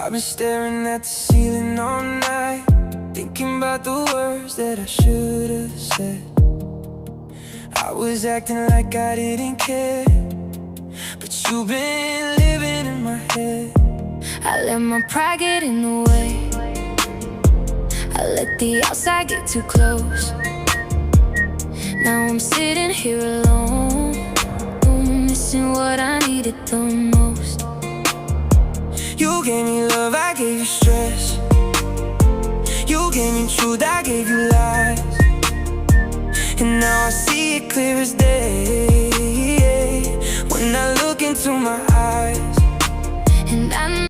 I've been staring at the ceiling all night, thinking about the words that I should have said. I was acting like I didn't care, but you've been living in my head. I let my pride get in the way. I let the outside get too close. Now I'm sitting here alone, missing what I needed the most. You gave me love, I gave you stress. You gave me truth, I gave you lies. And now I see it clear as day, when I look into my